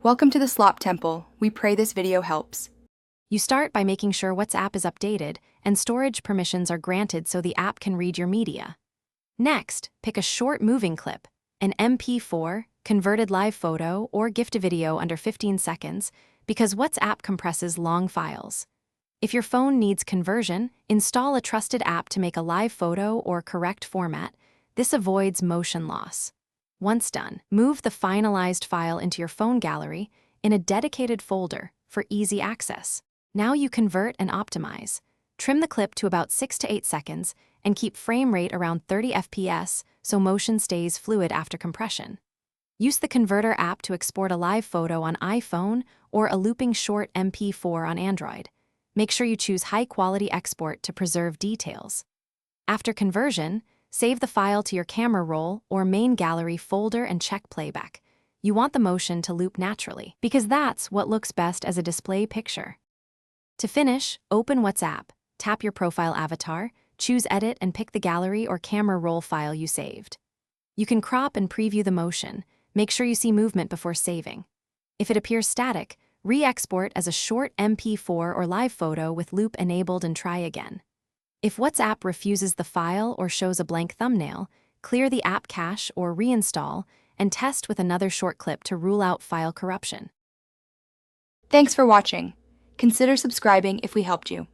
Welcome to the Slop Temple. We pray this video helps. You start by making sure WhatsApp is updated and storage permissions are granted so the app can read your media. Next, pick a short moving clip, an MP4, converted live photo, or GIF to video under 15 seconds, because WhatsApp compresses long files. If your phone needs conversion, install a trusted app to make a live photo or correct format. This avoids motion loss. Once done, move the finalized file into your phone gallery in a dedicated folder for easy access. Now you convert and optimize. Trim the clip to about 6 to 8 seconds and keep frame rate around 30 FPS so motion stays fluid after compression. Use the Converter app to export a live photo on iPhone or a looping short MP4 on Android. Make sure you choose high-quality export to preserve details. After conversion, save the file to your camera roll or main gallery folder and check playback. You want the motion to loop naturally, because that's what looks best as a display picture. To finish, open WhatsApp, tap your profile avatar, choose Edit and pick the gallery or camera roll file you saved. You can crop and preview the motion. Make sure you see movement before saving. If it appears static, re-export as a short MP4 or live photo with loop enabled and try again. If WhatsApp refuses the file or shows a blank thumbnail, clear the app cache or reinstall and test with another short clip to rule out file corruption. Thanks for watching. Consider subscribing if we helped you.